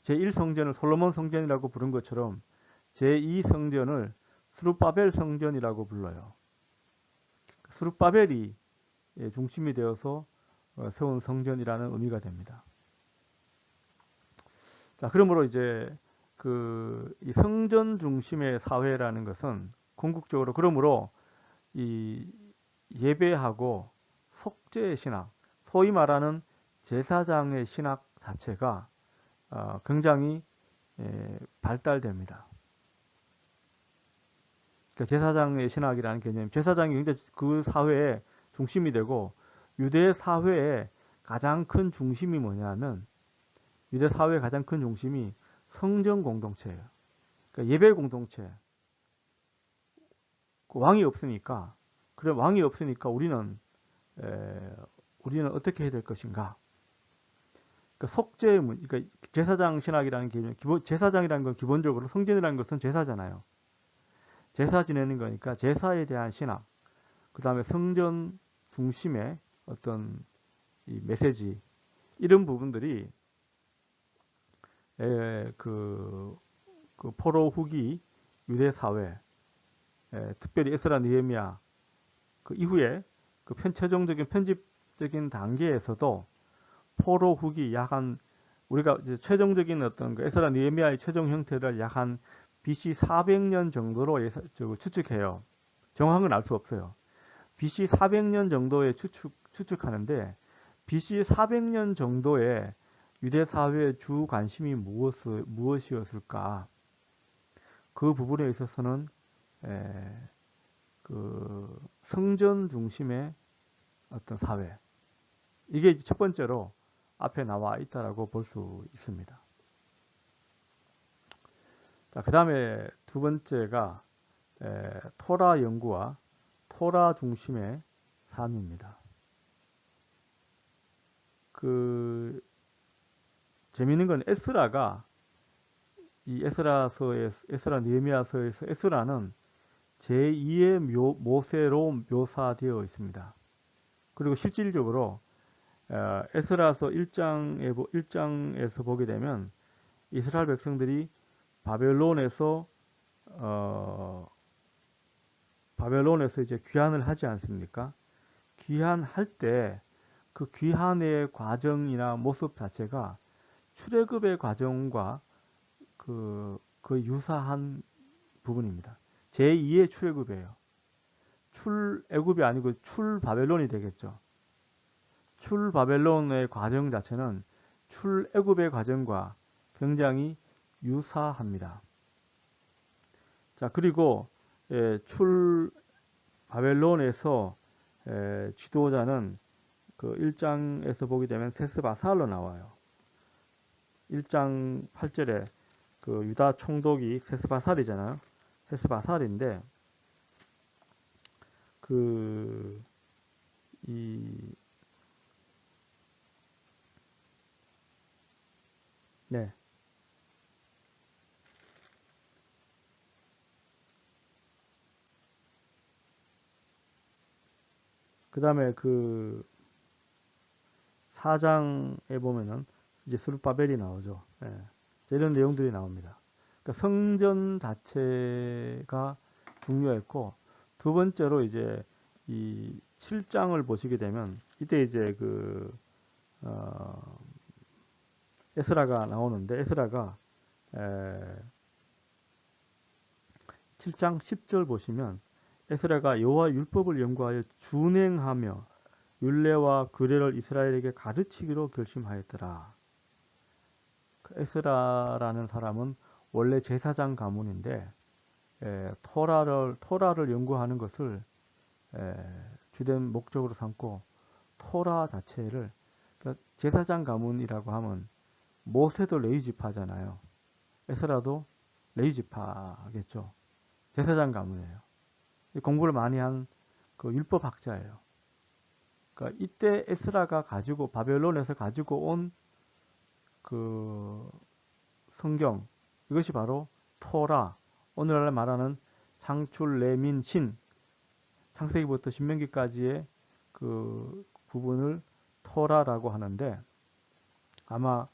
제1성전을 솔로몬 성전이라고 부른 것처럼 제2성전을 스룹바벨 성전이라고 불러요. 스룹바벨이 중심이 되어서 세운 성전이라는 의미가 됩니다. 자, 그러므로 이제 이 성전 중심의 사회라는 것은 궁극적으로 그러므로 이 예배하고 속죄의 신학, 소위 말하는 제사장의 신학 자체가 굉장히 발달됩니다. 그러니까 제사장의 신학이라는 개념, 제사장이 굉장히 그 사회의 중심이 되고 유대 사회의 가장 큰 중심이 뭐냐면 유대 사회의 가장 큰 중심이 성전 공동체예요. 그러니까 예배 공동체. 왕이 없으니까 그래 왕이 없으니까 우리는 어떻게 해야 될 것인가? 그러니까 그러니까 제사장 신학이라는 개념, 제사장이라는 건 기본적으로 성전이라는 것은 제사잖아요. 제사 지내는 거니까 제사에 대한 신학, 그 다음에 성전 중심의 어떤 이 메시지 이런 부분들이 그 포로 후기 유대 사회, 특별히 에스라 느헤미야 그 이후에 그 최종적인 편집적인 단계에서도 포로 후기 약 한 우리가 이제 최종적인 어떤 그 에스라 느헤미야의 최종 형태를 약 한 BC 400년 정도로 추측해요. 정확한 건 알 수 없어요. BC 400년 정도에 추측하는데 BC 400년 정도의 유대 사회의 주 관심이 무엇이었을까? 그 부분에 있어서는 그 성전 중심의 어떤 사회, 이게 첫 번째로 앞에 나와 있다라고 볼 수 있습니다. 자, 그 다음에 두 번째가 토라 연구와 토라 중심의 삶입니다. 그 재미있는 건 에스라 느헤미야서에서 에스라는 제2의 모세로 묘사되어 있습니다. 그리고 실질적으로 에스라서 1장에서 보게 되면 이스라엘 백성들이 바벨론에서 이제 귀환을 하지 않습니까? 귀환할 때 그 귀환의 과정이나 모습 자체가 출애굽의 과정과 거의 유사한 부분입니다. 제2의 출애굽이에요. 출애굽이 아니고 출바벨론이 되겠죠. 출바벨론의 과정 자체는 출애굽의 과정과 굉장히 유사합니다. 자, 그리고 출바벨론에서 지도자는 그 1장에서 보게 되면 세스바살로 나와요. 1장 8절에 그 유다 총독이 세스바살이잖아요. 세스바살인데 그 이 네. 그다음에 그 4장에 보면은 이제 스룹바벨이 나오죠. 예. 이런 내용들이 나옵니다. 그러니까 성전 자체가 중요했고, 두 번째로 이제 이 7장을 보시게 되면 이때 이제 그 에스라가 나오는데, 에스라가 7장 10절 보시면 에스라가 여호와 율법을 연구하여 준행하며 율례와 규례를 이스라엘에게 가르치기로 결심하였더라. 에스라라는 사람은 원래 제사장 가문인데 토라를 연구하는 것을 주된 목적으로 삼고 토라 자체를, 그러니까 제사장 가문이라고 하면 모세도 레위지파잖아요. 에스라도 레위지파겠죠. 제사장 가문이에요. 공부를 많이 한 그 율법학자예요. 그러니까 이때 에스라가 가지고 바벨론에서 가지고 온 그 성경, 이것이 바로 토라, 오늘날 말하는 창출, 레민, 신, 창세기부터 신명기까지의 그 부분을 토라라고 하는데, 아마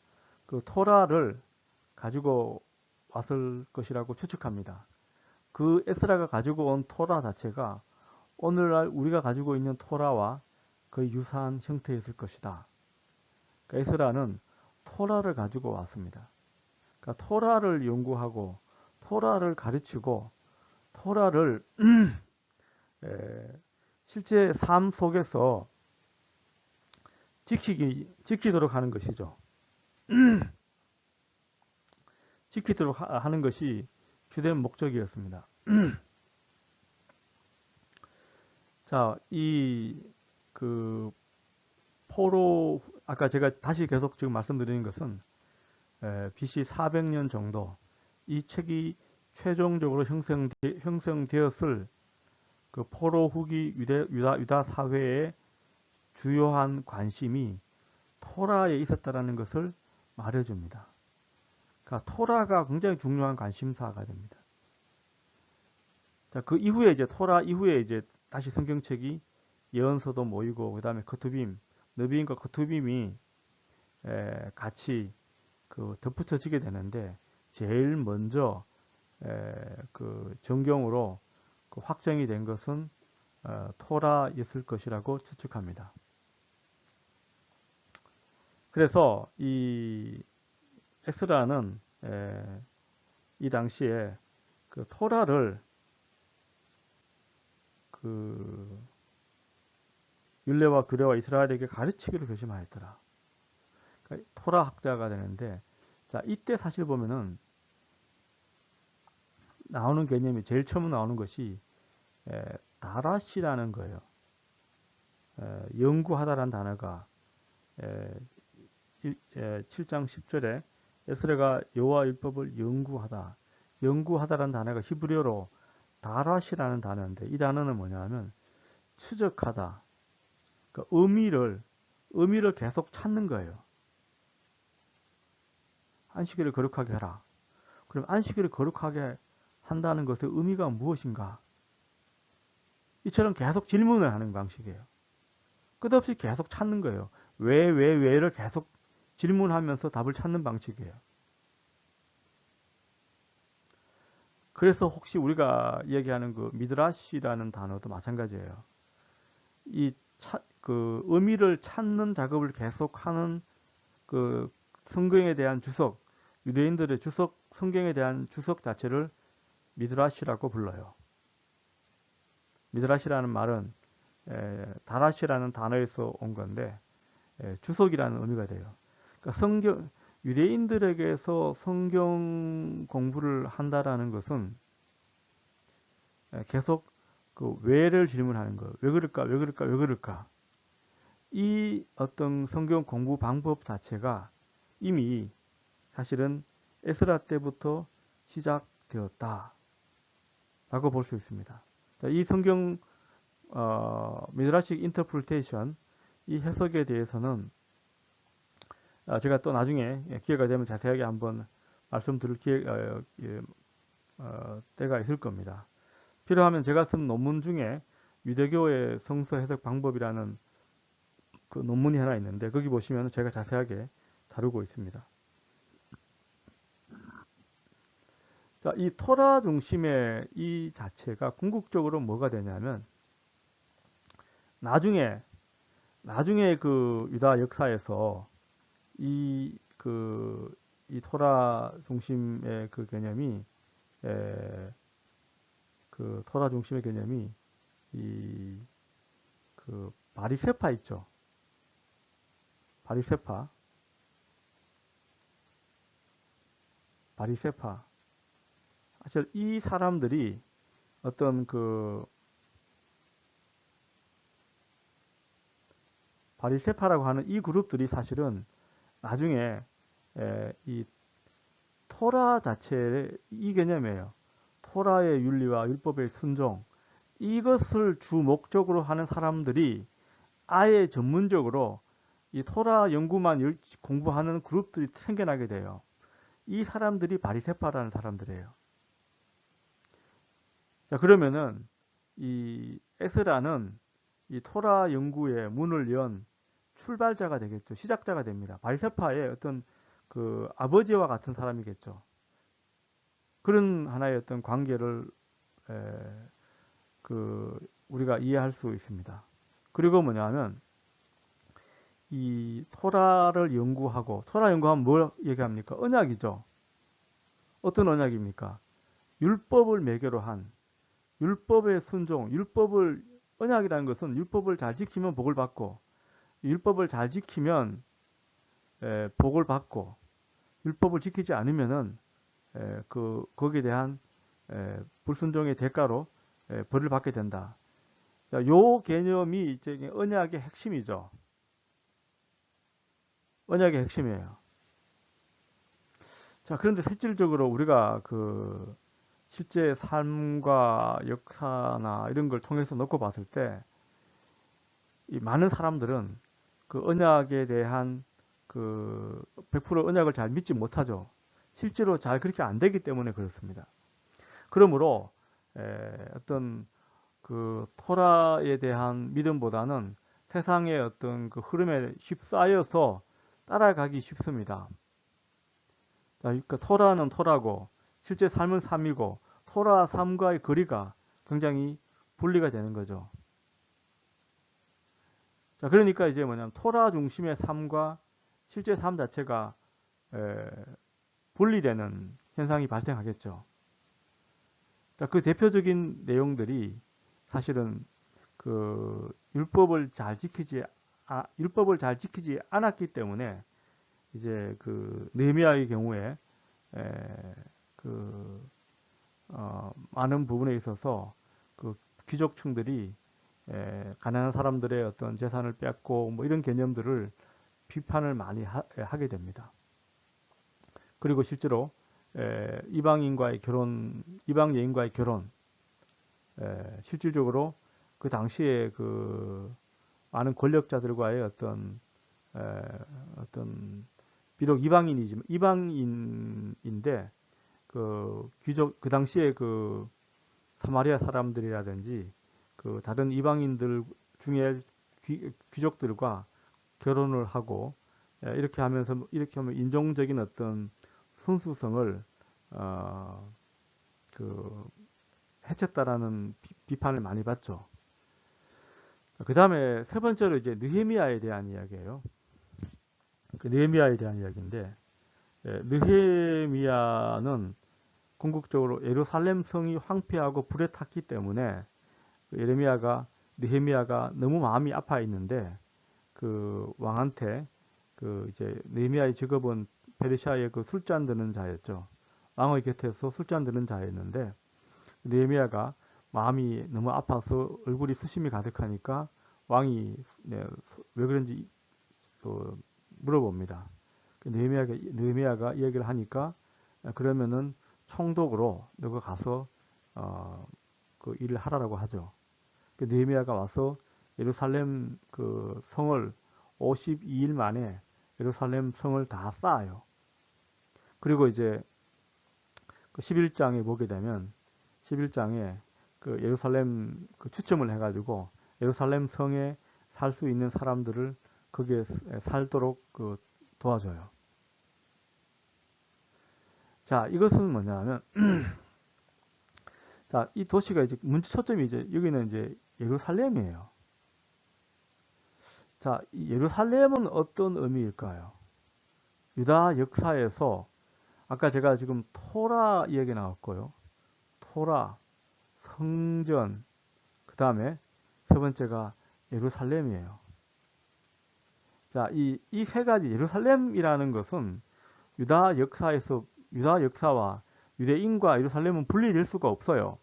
그 토라를 가지고 왔을 것이라고 추측합니다. 그 에스라가 가지고 온 토라 자체가 오늘날 우리가 가지고 있는 토라와 거의 유사한 형태였을 것이다. 그러니까 에스라는 토라를 가지고 왔습니다. 그러니까 토라를 연구하고 토라를 가르치고 토라를 실제 삶 속에서 지키도록 하는 것이죠. 지키도록 하는 것이 주된 목적이었습니다. 자, 그 포로, 아까 제가 다시 계속 지금 말씀드리는 것은 BC 400년 정도, 이 책이 최종적으로 형성되었을 그 포로 후기 유다 사회의 주요한 관심이 토라에 있었다라는 것을 말해줍니다. 그러니까 토라가 굉장히 중요한 관심사가 됩니다. 자, 그 이후에 이제 토라 이후에 이제 다시 성경책이 예언서도 모이고, 그 다음에 커투빔, 느비임과 커투빔이 같이 그 덧붙여지게 되는데, 제일 먼저 그 정경으로 그 확정이 된 것은 토라였을 것이라고 추측합니다. 그래서 이 에스라는 이 당시에 그 토라를 그 율례와 규례와 이스라엘에게 가르치기로 결심하였더라. 그러니까 토라 학자가 되는데, 자, 이때 사실 보면은 나오는 개념이 제일 처음 나오는 것이 다라시라는 거예요. 연구하다라는 단어가 7장 10절에 에스라가 여호와 율법을 연구하다라는 단어가 히브리어로 다라시라는 단어인데, 이 단어는 뭐냐면 추적하다, 그러니까 의미를 계속 찾는 거예요. 안식일을 거룩하게 해라. 그럼 안식일을 거룩하게 한다는 것의 의미가 무엇인가? 이처럼 계속 질문을 하는 방식이에요. 끝없이 계속 찾는 거예요. 왜를 계속 질문하면서 답을 찾는 방식이에요. 그래서 혹시 우리가 얘기하는 그 미드라시라는 단어도 마찬가지예요. 그 의미를 찾는 작업을 계속하는 그 성경에 대한 주석, 유대인들의 주석, 성경에 대한 주석 자체를 미드라시라고 불러요. 미드라시라는 말은 다라시라는 단어에서 온 건데 주석이라는 의미가 돼요. 그러니까 유대인들에게서 성경 공부를 한다라는 것은 계속 그 왜를 질문하는 거예요. 왜 그럴까? 왜 그럴까? 왜 그럴까? 이 어떤 성경 공부 방법 자체가 이미 사실은 에스라 때부터 시작되었다 라고 볼 수 있습니다. 자, 이 성경 미드라식 인터프리테이션, 이 해석에 대해서는 제가 또 나중에 기회가 되면 자세하게 한번 말씀드릴 때가 있을 겁니다. 필요하면 제가 쓴 논문 중에 유대교의 성서 해석 방법이라는 그 논문이 하나 있는데 거기 보시면 제가 자세하게 다루고 있습니다. 자, 이 토라 중심의 이 자체가 궁극적으로 뭐가 되냐면 나중에 그 유다 역사에서 이 토라 중심의 그 개념이 그 토라 중심의 개념이 이 그 바리새파 있죠. 바리새파. 사실 이 사람들이 어떤 그 바리새파라고 하는 이 그룹들이 사실은 나중에 이 토라 자체의 이 개념이에요. 토라의 윤리와 율법의 순종, 이것을 주 목적으로 하는 사람들이 아예 전문적으로 이 토라 연구만 공부하는 그룹들이 생겨나게 돼요. 이 사람들이 바리새파라는 사람들이에요. 자, 그러면은 이 에스라는 이 토라 연구의 문을 연 출발자가 되겠죠. 시작자가 됩니다. 바리새파의 어떤 그 아버지와 같은 사람이겠죠. 그런 하나의 어떤 관계를 우리가 이해할 수 있습니다. 그리고 뭐냐면 이 토라를 연구하고, 토라 연구하면 뭘 얘기합니까? 언약이죠. 어떤 언약입니까? 율법을 매개로 한 율법의 순종, 언약이라는 것은 율법을 잘 지키면 복을 받고, 율법을 잘 지키면 복을 받고, 율법을 지키지 않으면은 거기에 대한 불순종의 대가로 벌을 받게 된다. 자, 요 개념이 이제 언약의 핵심이죠. 언약의 핵심이에요. 자, 그런데 실질적으로 우리가 그 실제 삶과 역사나 이런 걸 통해서 놓고 봤을 때, 이 많은 사람들은 그 언약에 대한 그 100% 언약을 잘 믿지 못하죠. 실제로 잘 그렇게 안 되기 때문에 그렇습니다. 그러므로 어떤 그 토라에 대한 믿음보다는 세상의 어떤 그 흐름에 쉽싸여서 따라가기 쉽습니다. 그러니까 토라는 토라고 실제 삶은 삶이고 토라 삶과의 거리가 굉장히 분리가 되는 거죠. 자, 그러니까 이제 뭐냐면 토라 중심의 삶과 실제 삶 자체가 분리되는 현상이 발생하겠죠. 자, 그 대표적인 내용들이 사실은 그 율법을 잘 지키지 않았기 때문에 이제 그 느헤미야의 경우에 많은 부분에 있어서 그 귀족층들이 가난한 사람들의 어떤 재산을 뺏고 뭐 이런 개념들을 비판을 많이 하게 됩니다. 그리고 실제로 이방 여인과의 결혼, 실질적으로 그 당시에 그 많은 권력자들과의 어떤 비록 이방인인데 그 그 당시에 그 사마리아 사람들이라든지 그 다른 이방인들 중에 귀족들과 결혼을 하고 이렇게 하면 인종적인 어떤 순수성을 그 해쳤다라는 비판을 많이 받죠. 그 다음에 세 번째로 이제 느헤미야에 대한 이야기예요. 그 느헤미야에 대한 이야기인데 느헤미야는 궁극적으로 예루살렘 성이 황폐하고 불에 탔기 때문에 느헤미야가 너무 마음이 아파 있는데 그 왕한테 그 이제 느헤미야의 직업은 페르시아의 그 술잔 드는 자였죠. 왕의 곁에서 술잔 드는 자였는데 느헤미야가 마음이 너무 아파서 얼굴이 수심이 가득하니까 왕이 네, 왜 그런지 물어봅니다. 느헤미야가 이 얘기를 하니까 그러면은 총독으로 너가 가서 그 일을 하라고 하죠. 그 느헤미야가 와서 예루살렘 그 성을 52일 만에 예루살렘 성을 다 쌓아요. 그리고 이제 그 11장에 보게 되면 11장에 그 예루살렘 그 추첨을 해가지고 예루살렘 성에 살 수 있는 사람들을 거기에 살도록 그 도와줘요. 자, 이것은 뭐냐면 자, 이 도시가 이제 문제 초점이 이제 여기는 이제 예루살렘이에요. 자, 이 예루살렘은 어떤 의미일까요? 유다 역사에서 아까 제가 지금 토라 이야기 나왔고요. 토라, 성전, 그 다음에 세 번째가 예루살렘이에요. 자, 이 세 가지 예루살렘이라는 것은 유다 역사와 유대인과 예루살렘은 분리될 수가 없어요.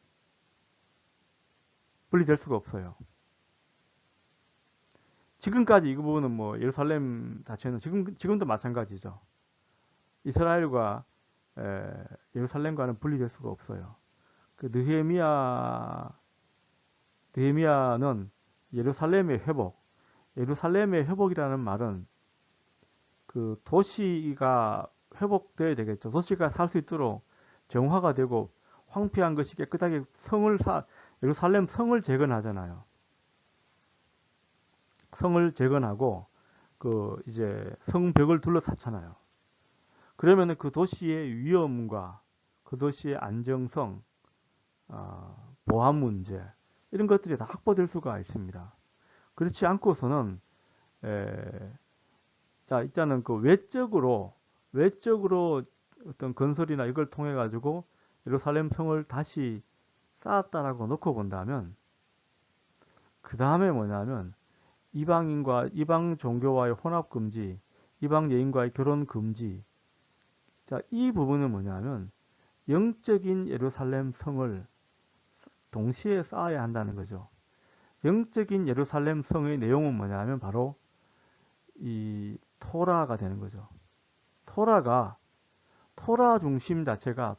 분리될 수가 없어요. 지금까지 이 부분은 뭐 예루살렘 자체는 지금도 마찬가지죠. 이스라엘과 예루살렘과는 분리될 수가 없어요. 그 느헤미야는 예루살렘의 회복이라는 말은 그 도시가 회복돼야 되겠죠. 도시가 살 수 있도록 정화가 되고 황폐한 것이 깨끗하게 예루살렘 성을 재건하잖아요. 성을 재건하고 그 이제 성벽을 둘러쌌잖아요. 그러면은 그 도시의 위험과 그 도시의 안정성, 보안 문제 이런 것들이 다 확보될 수가 있습니다. 그렇지 않고서는 자 일단은 그 외적으로 어떤 건설이나 이걸 통해 가지고 예루살렘 성을 다시 쌓았다라고 놓고 본다면 그 다음에 뭐냐면 이방 종교와의 혼합 금지, 이방 여인과의 결혼 금지. 자, 이 부분은 뭐냐면 영적인 예루살렘 성을 동시에 쌓아야 한다는 거죠. 영적인 예루살렘 성의 내용은 뭐냐면 바로 이 토라가 되는 거죠. 토라 중심 자체가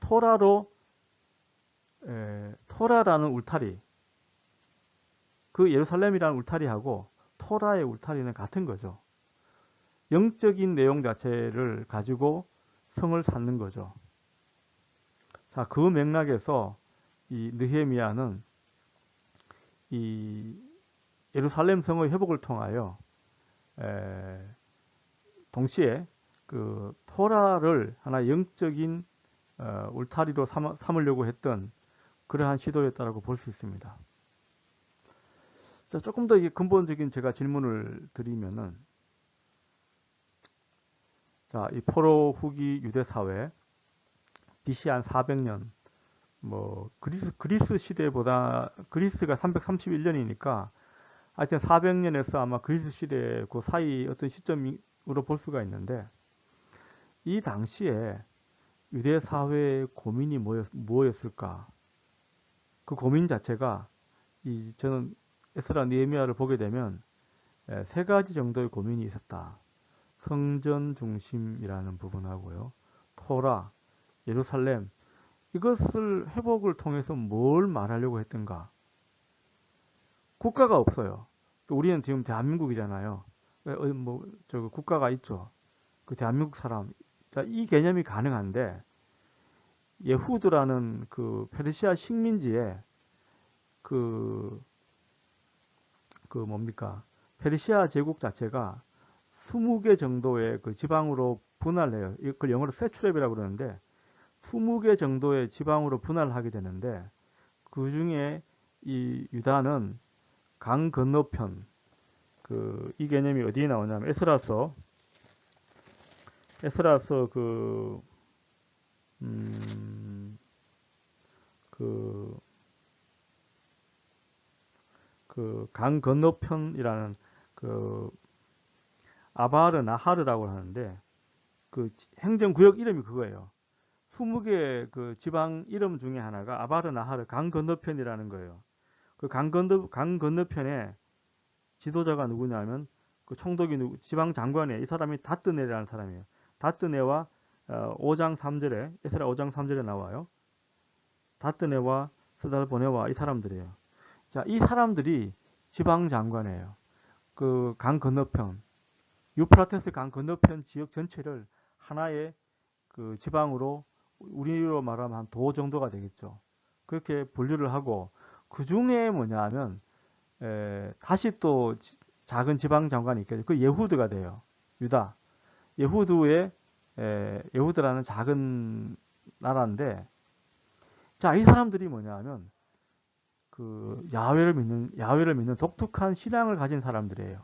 토라라는 울타리, 그 예루살렘이라는 울타리하고 토라의 울타리는 같은 거죠. 영적인 내용 자체를 가지고 성을 쌓는 거죠. 자, 그 맥락에서 이 느헤미야는 이 예루살렘 성의 회복을 통하여 동시에 그 토라를 하나 영적인 울타리로 삼으려고 했던 그러한 시도였다라고 볼 수 있습니다. 자, 조금 더 근본적인 제가 질문을 드리면은 자, 이 포로 후기 유대 사회 BC 한 400년 뭐 그리스 시대보다 그리스가 331년이니까 하여튼 400년에서 아마 그리스 시대 그 사이 어떤 시점으로 볼 수가 있는데 이 당시에 유대 사회의 고민이 뭐였을까? 그 고민 자체가 저는 에스라 느헤미야를 보게 되면 세 가지 정도의 고민이 있었다. 성전 중심이라는 부분하고요. 토라, 예루살렘 이것을 회복을 통해서 뭘 말하려고 했던가? 국가가 없어요. 우리는 지금 대한민국이잖아요. 국가가 있죠. 그 대한민국 사람. 자, 이 개념이 가능한데 예후드라는 그 페르시아 식민지에 그 뭡니까? 페르시아 제국 자체가 20개 정도의 그 지방으로 분할해요. 이걸 영어로 세츄랩이라고 그러는데 20개 정도의 지방으로 분할하게 되는데 그 중에 이 유다는 강 건너편 이 개념이 어디에 나오냐면 에스라서 강 건너편이라는 그 아바르 나하르라고 하는데 그 행정구역 이름이 그거예요. 20개 그 지방 이름 중에 하나가 아바르 나하르 강 건너편이라는 거예요. 그 강 건너편에 지도자가 누구냐면 그 총독이 지방 장관이에요. 이 사람이 다뜨네라는 사람이에요. 다뜨네와 5장 3절에 에스라 5장 3절에 나와요. 다뜨네와 스달보네와 이 사람들이에요. 자, 이 사람들이 지방 장관이에요. 그 강 건너편 유프라테스 강 건너편 지역 전체를 하나의 그 지방으로 우리로 말하면 한 도 정도가 되겠죠. 그렇게 분류를 하고 그 중에 뭐냐 하면 다시 또 작은 지방 장관이 있겠죠. 그 예후드가 돼요. 유다. 예후드라는 작은 나라인데 자, 이 사람들이 뭐냐 하면 그 야훼를 믿는 독특한 신앙을 가진 사람들이에요.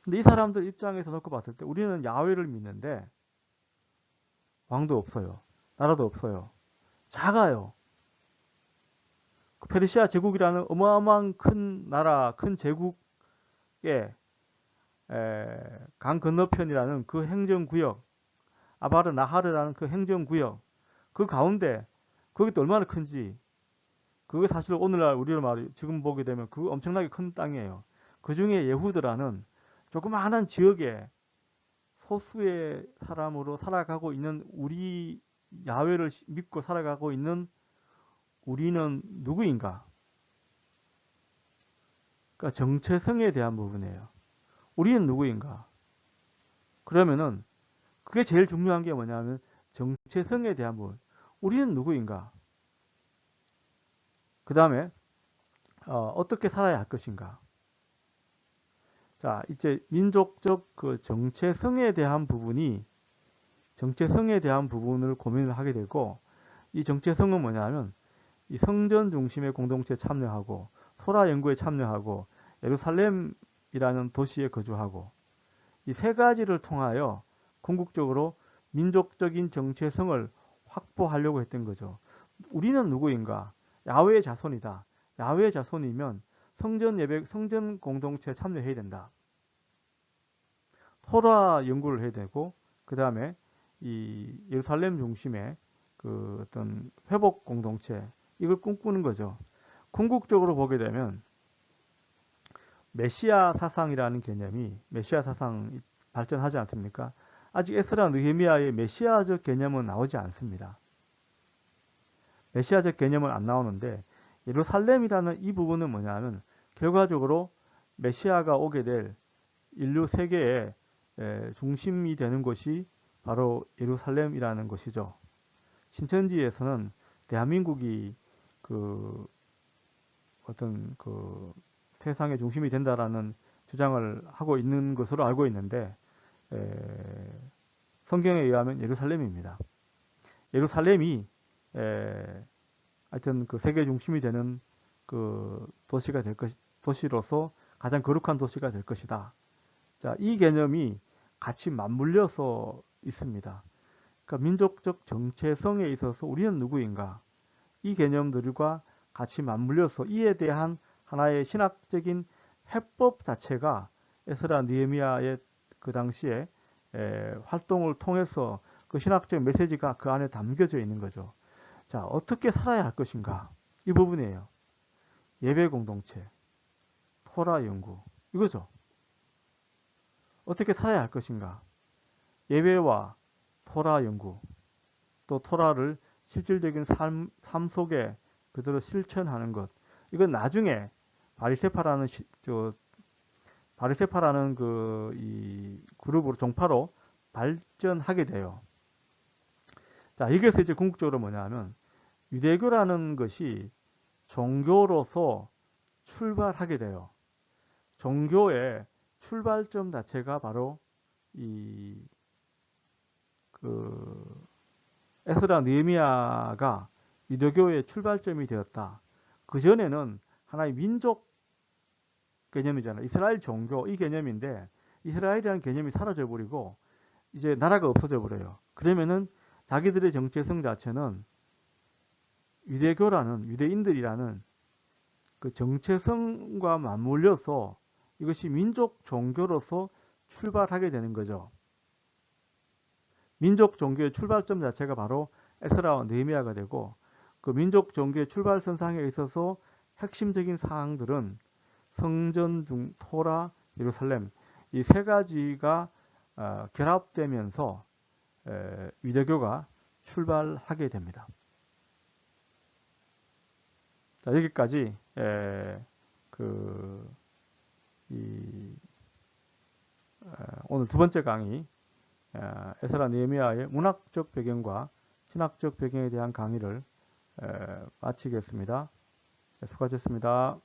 근데 이 사람들 입장에서 놓고 봤을 때 우리는 야훼를 믿는데 왕도 없어요. 나라도 없어요. 작아요. 페르시아 제국이라는 어마어마한 큰 나라, 큰 제국의 강 건너편이라는 그 행정구역, 아바르 나하르라는 그 행정구역, 그 가운데 그게 또 얼마나 큰지, 그게 사실 오늘날 우리로 말해 지금 보게 되면 그 엄청나게 큰 땅이에요. 그 중에 예후드라는 조그마한 지역에 소수의 사람으로 살아가고 있는 우리 야훼를 믿고 살아가고 있는 우리는 누구인가? 그러니까 정체성에 대한 부분이에요. 우리는 누구인가? 그러면은 그게 제일 중요한 게 뭐냐면 정체성에 대한 부분. 우리는 누구인가? 그 다음에 어떻게 살아야 할 것인가? 자, 이제 민족적 그 정체성에 대한 부분을 고민을 하게 되고 이 정체성은 뭐냐면 이 성전 중심의 공동체에 참여하고 토라 연구에 참여하고 예루살렘이라는 도시에 거주하고 이 세 가지를 통하여 궁극적으로 민족적인 정체성을 확보하려고 했던 거죠. 우리는 누구인가? 야훼의 자손이다. 야훼의 자손이면 성전 공동체에 참여해야 된다. 토라 연구를 해야 되고 그 다음에 이 예루살렘 중심의 그 어떤 회복 공동체 이걸 꿈꾸는 거죠. 궁극적으로 보게 되면 메시아 사상이라는 개념이 메시아 사상 발전하지 않습니까? 아직 에스라 느헤미야의 메시아적 개념은 나오지 않습니다. 메시아적 개념은 안 나오는데 예루살렘이라는 이 부분은 뭐냐면 결과적으로 메시아가 오게 될 인류 세계의 중심이 되는 곳이 바로 예루살렘이라는 것이죠. 신천지에서는 대한민국이 그 어떤 그 세상의 중심이 된다라는 주장을 하고 있는 것으로 알고 있는데 성경에 의하면 예루살렘입니다. 예루살렘이 하여튼 그 세계 중심이 되는 그 도시로서 가장 거룩한 도시가 될 것이다. 자, 이 개념이 같이 맞물려서 있습니다. 그러니까 민족적 정체성에 있어서 우리는 누구인가? 이 개념들과 같이 맞물려서 이에 대한 하나의 신학적인 해법 자체가 에스라 느헤미야의 그 당시에 활동을 통해서 그 신학적 메시지가 그 안에 담겨져 있는 거죠. 자, 어떻게 살아야 할 것인가? 이 부분이에요. 예배 공동체, 토라 연구, 이거죠. 어떻게 살아야 할 것인가? 예배와 토라 연구, 또 토라를 실질적인 삶 속에 그대로 실천하는 것. 이건 나중에 바리세파라는 그 이 그룹으로 종파로 발전하게 돼요. 자, 여기서 이제 궁극적으로 뭐냐면 유대교라는 것이 종교로서 출발하게 돼요. 종교의 출발점 자체가 바로 에스라 느헤미야가 유대교의 출발점이 되었다. 그 전에는 하나의 민족 개념이잖아요. 이스라엘 종교 이 개념인데 이스라엘이라는 개념이 사라져 버리고 이제 나라가 없어져 버려요. 그러면은 자기들의 정체성 자체는 유대인들이라는 그 정체성과 맞물려서 이것이 민족 종교로서 출발하게 되는 거죠. 민족 종교의 출발점 자체가 바로 에스라와 느헤미야가 되고 그 민족 종교의 출발선상에 있어서 핵심적인 사항들은 성전 중 토라, 예루살렘 이 세 가지가 결합되면서 유대교가 출발하게 됩니다. 자, 여기까지 오늘 두 번째 강의 에스라 느헤미야의 문학적 배경과 신학적 배경에 대한 강의를 마치겠습니다. 수고하셨습니다.